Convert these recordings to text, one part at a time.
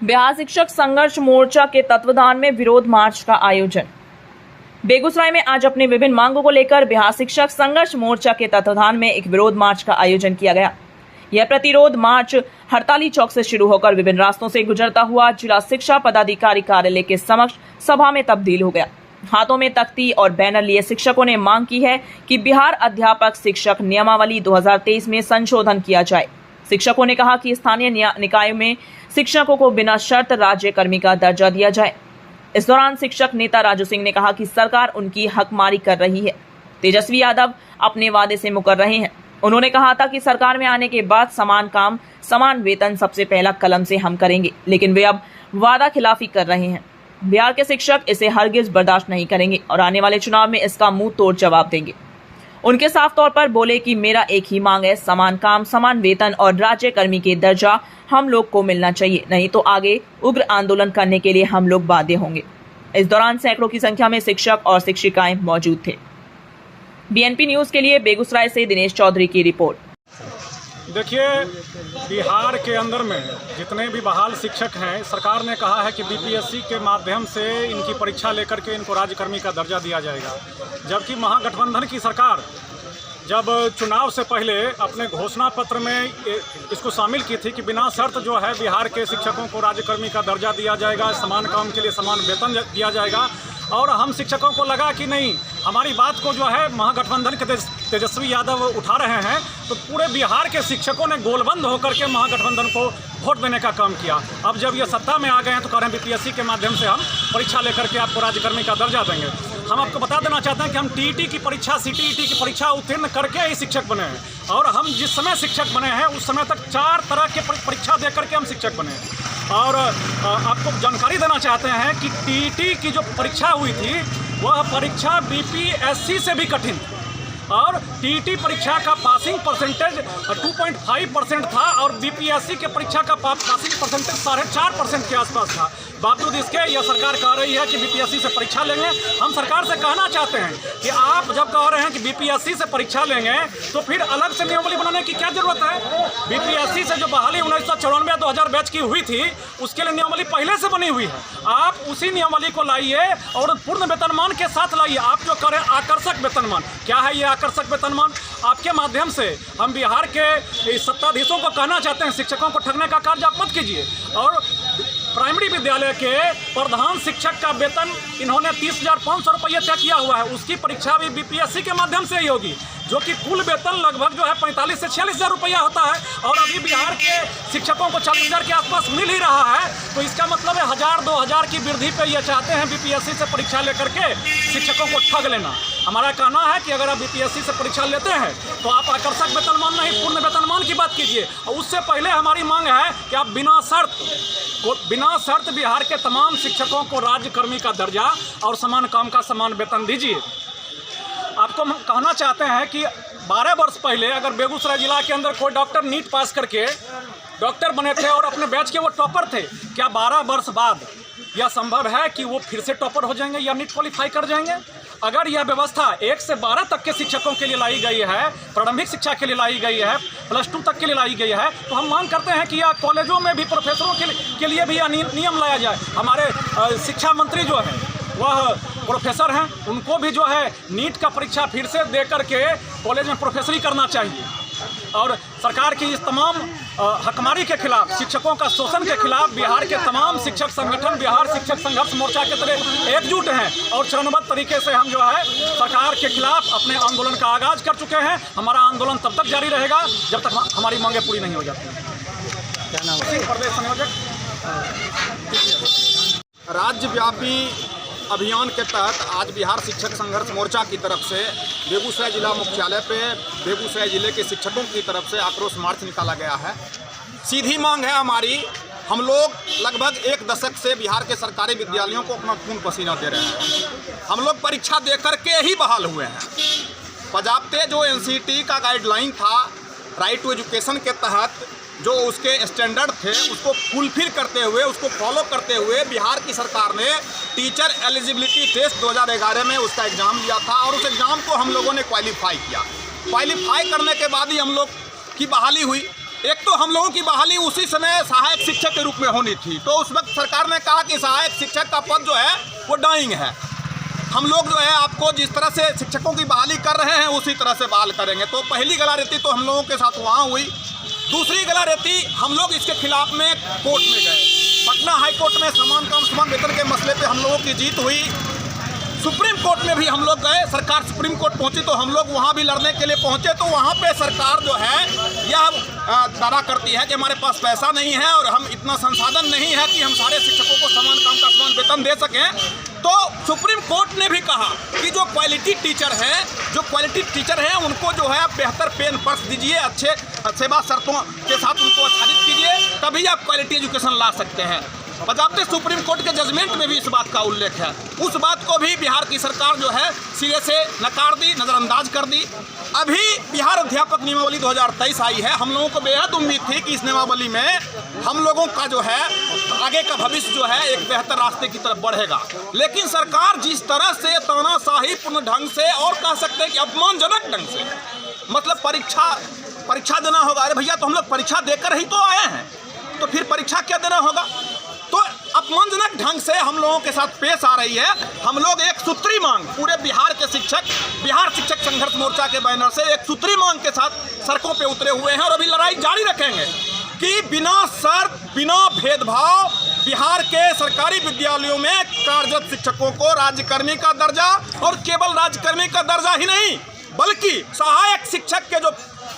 बिहार शिक्षक संघर्ष मोर्चा के तत्वाधान में विरोध मार्च का आयोजन। बेगूसराय में आज अपनी विभिन्न मांगों को लेकर बिहार शिक्षक संघर्ष मोर्चा के तत्वाधान में एक विरोध मार्च का आयोजन किया गया। यह प्रतिरोध मार्च हड़ताली चौक से शुरू होकर विभिन्न रास्तों से गुजरता हुआ जिला शिक्षा पदाधिकारी कार्यालय के समक्ष सभा में तब्दील हो गया। हाथों में तख्ती और बैनर लिए शिक्षकों ने मांग की है कि बिहार अध्यापक शिक्षक नियमावली 2023 में संशोधन किया जाए। शिक्षकों ने कहा कि स्थानीय निकायों में शिक्षकों को बिना शर्त राज्य कर्मी का दर्जा दिया जाए। इस दौरान शिक्षक नेता राजू सिंह ने कहा कि सरकार उनकी हकमारी कर रही है। तेजस्वी यादव अपने वादे से मुकर रहे हैं। उन्होंने कहा था कि सरकार में आने के बाद समान काम समान वेतन सबसे पहला कलम से हम करेंगे, लेकिन वे अब वादा खिलाफी कर रहे हैं। बिहार के शिक्षक इसे हरगिज बर्दाश्त नहीं करेंगे और आने वाले चुनाव में इसका मुंह तोड़ जवाब देंगे। उनके साफ तौर पर बोले कि मेरा एक ही मांग है, समान काम समान वेतन और राज्य कर्मी के दर्जा हम लोग को मिलना चाहिए, नहीं तो आगे उग्र आंदोलन करने के लिए हम लोग बाध्य होंगे। इस दौरान सैकड़ों की संख्या में शिक्षक और शिक्षिकाएं मौजूद थे। बीएनपी न्यूज के लिए बेगूसराय से दिनेश चौधरी की रिपोर्ट। देखिए, बिहार के अंदर में जितने भी बहाल शिक्षक हैं, सरकार ने कहा है कि बीपीएससी के माध्यम से इनकी परीक्षा लेकर के इनको राज्यकर्मी का दर्जा दिया जाएगा। जबकि महागठबंधन की सरकार जब चुनाव से पहले अपने घोषणा पत्र में इसको शामिल की थी कि बिना शर्त जो है बिहार के शिक्षकों को राज्यकर्मी का दर्जा दिया जाएगा, समान काम के लिए समान वेतन दिया जाएगा। और हम शिक्षकों को लगा कि नहीं, हमारी बात को जो है महागठबंधन के तेजस्वी यादव उठा रहे हैं, तो पूरे बिहार के शिक्षकों ने गोलबंद होकर के महागठबंधन को वोट देने का काम किया। अब जब ये सत्ता में आ गए हैं तो कह रहे हैं बीपीएससी के माध्यम से हम परीक्षा लेकर के आपको राज्यकर्मी का दर्जा देंगे। हम आपको बता देना चाहते हैं कि हम टीईटी की परीक्षा, सीटीईटी की परीक्षा उत्तीर्ण करके ही शिक्षक बने हैं। और हम जिस समय शिक्षक बने हैं उस समय तक 4 तरह के परीक्षा दे करके हम शिक्षक बने हैं। और आपको जानकारी देना चाहते हैं कि टीईटी की जो परीक्षा हुई थी वह परीक्षा बीपीएससी से भी कठिन थी। और टीईटी परीक्षा का पासिंग परसेंटेज 2.5% था और बीपीएससी के परीक्षा का पासिंग परसेंटेज 4.5% के आसपास था। बावजूद इसके यह सरकार कह रही है कि बीपीएससी से परीक्षा लेंगे। हम सरकार से कहना चाहते हैं कि आप जब कह रहे हैं कि बीपीएससी से परीक्षा लेंगे तो फिर अलग से नियमावली बनाने की क्या जरूरत है? बीपीएससी से जो बहाली 1994-2000 बैच की हुई थी उसके लिए नियमावली पहले से बनी हुई है। आप उसी नियमावली को लाइए और पूर्ण वेतनमान के साथ लाइए। आप जो करें आकर्षक वेतनमान, क्या है ये आकर्षक वेतनमान? आपके माध्यम से हम बिहार के सत्ताधीशों को कहना चाहते हैं, शिक्षकों को ठगने का कार्य आप मत कीजिए। और प्राइमरी विद्यालय के प्रधान शिक्षक का वेतन इन्होंने 30,500 रुपये तय किया हुआ है। उसकी परीक्षा भी बीपीएससी के माध्यम से ही होगी, जो कि कुल वेतन लगभग जो है 45 से 46,000 रुपया होता है। और अभी बिहार के शिक्षकों को 40,000 के आसपास मिल ही रहा है। तो इसका मतलब है 1,000-2,000 की वृद्धि पे ये चाहते हैं बीपीएससी से परीक्षा लेकर के शिक्षकों को ठग लेना। हमारा कहना है कि अगर आप बीपीएससी से परीक्षा लेते हैं तो आप आकर्षक वेतनमान नहीं, पूर्ण वेतनमान की बात कीजिए। और उससे पहले हमारी मांग है कि आप बिना शर्त बिहार के तमाम शिक्षकों को राज्यकर्मी का दर्जा और समान काम का समान वेतन दीजिए। आपको हम कहना चाहते हैं कि 12 वर्ष पहले अगर बेगूसराय जिला के अंदर कोई डॉक्टर नीट पास करके डॉक्टर बने थे और अपने बैच के वो टॉपर थे, क्या 12 वर्ष बाद यह संभव है कि वो फिर से टॉपर हो जाएंगे या नीट क्वालिफाई कर जाएंगे? अगर यह व्यवस्था 1 से 12 तक के शिक्षकों के लिए लाई गई है, प्रारंभिक शिक्षा के लिए लाई गई है, +2 तक के लिए लाई गई है, तो हम मांग करते हैं कि यह कॉलेजों में भी प्रोफेसरों के लिए भी यह नियम लाया जाए। हमारे शिक्षा मंत्री जो है वह प्रोफेसर हैं, उनको भी जो है नीट का परीक्षा फिर से दे करके कॉलेज में प्रोफेसरी करना चाहिए। और सरकार की इस तमाम हकमारी के खिलाफ, शिक्षकों का शोषण के खिलाफ बिहार के तमाम शिक्षक संगठन बिहार शिक्षक संघर्ष मोर्चा के तरह एकजुट हैं और चरणबद्ध तरीके से हम जो है सरकार के खिलाफ अपने आंदोलन का आगाज कर चुके हैं। हमारा आंदोलन तब तक जारी रहेगा जब तक हमारी मांगें पूरी नहीं हो जाती। क्या नाम है? प्रदेश संयोजक। राज्यव्यापी अभियान के तहत आज बिहार शिक्षक संघर्ष मोर्चा की तरफ से बेगूसराय जिला मुख्यालय पे बेगूसराय जिले के शिक्षकों की तरफ से आक्रोश मार्च निकाला गया है। सीधी मांग है हमारी, हम लोग लगभग 1 दशक से बिहार के सरकारी विद्यालयों को अपना खून पसीना दे रहे हैं। हम लोग परीक्षा दे करके ही बहाल हुए हैं। बजाबते जो एनसीटी का गाइडलाइन था राइट टू एजुकेशन के तहत, जो उसके स्टैंडर्ड थे उसको फुलफिल करते हुए, उसको फॉलो करते हुए बिहार की सरकार ने टीचर एलिजिबिलिटी टेस्ट 2011 में उसका एग्ज़ाम लिया था और उस एग्ज़ाम को हम लोगों ने क्वालिफाई किया। क्वालिफाई करने के बाद ही हम लोग की बहाली हुई। एक तो हम लोगों की बहाली उसी समय सहायक शिक्षक के रूप में होनी थी, तो उस वक्त सरकार ने कहा कि सहायक शिक्षक का पद जो है वो डाइंग है, हम लोग जो है आपको जिस तरह से शिक्षकों की बहाली कर रहे हैं उसी तरह से बहाल करेंगे। तो पहली गलारेती तो हम लोगों के साथ वहाँ हुई। दूसरी गलारेती हम लोग इसके खिलाफ में कोर्ट में गए, पटना हाई कोर्ट में समान काम समान वेतन के मसले पे हम लोगों की जीत हुई। सुप्रीम कोर्ट में भी हम लोग गए, सरकार सुप्रीम कोर्ट पहुंची तो हम लोग वहां भी लड़ने के लिए पहुंचे, तो वहां पे सरकार जो है यह दावा करती है कि हमारे पास पैसा नहीं है और हम इतना संसाधन नहीं है कि हम सारे शिक्षकों को समान काम का समान वेतन दे सकें। तो सुप्रीम कोर्ट ने भी कहा कि जो क्वालिटी टीचर हैं उनको जो है आप बेहतर पेन पर्स दीजिए, अच्छे सेवा शर्तों के साथ उनको आच्छादित कीजिए, तभी आप क्वालिटी एजुकेशन ला सकते हैं। बजाते सुप्रीम कोर्ट के जजमेंट में भी इस बात का उल्लेख है। उस बात को भी बिहार की सरकार जो है सिरे से नकार दी, नज़रअंदाज कर दी। अभी बिहार अध्यापक नियमावली 2023 आई है। हम लोगों को बेहद उम्मीद थी कि इस नियमावली में हम लोगों का जो है आगे का भविष्य जो है एक बेहतर रास्ते की तरफ बढ़ेगा, लेकिन सरकार जिस तरह से तानाशाहीपूर्ण ढंग से और कह सकते हैं कि अपमानजनक ढंग से, मतलब परीक्षा देना होगा। अरे भैया, तो हम लोग परीक्षा देकर ही तो आए हैं, तो फिर परीक्षा क्या देना होगा? तो अपमानजनक ढंग से हम लोगों के साथ पेश आ रही है। हम लोग एक सूत्री मांग, पूरे बिहार के शिक्षक, बिहार शिक्षक संघर्ष मोर्चा के बैनर से एक सूत्री मांग के साथ सड़कों पे उतरे हुए हैं और अभी लड़ाई जारी रखेंगे कि बिना शर्त, बिना भेदभाव बिहार के सरकारी विद्यालयों में कार्यरत शिक्षकों को राज्यकर्मी का दर्जा, और केवल राज्यकर्मी का दर्जा ही नहीं बल्कि सहायक शिक्षक के जो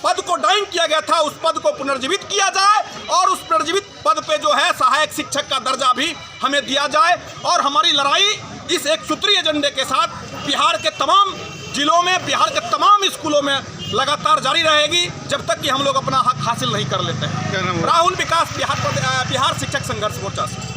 पद को डाइंग किया गया था उस पद को पुनर्जीवित किया जाए, और उस पुनर्जीवित पद पे जो है सहायक शिक्षक का दर्जा भी हमें दिया जाए। और हमारी लड़ाई इस एक सूत्री एजेंडे के साथ बिहार के तमाम जिलों में, बिहार के तमाम स्कूलों में लगातार जारी रहेगी जब तक कि हम लोग अपना हक हासिल नहीं कर लेते हैं। राहुल विकास, बिहार शिक्षक संघर्ष मोर्चा से।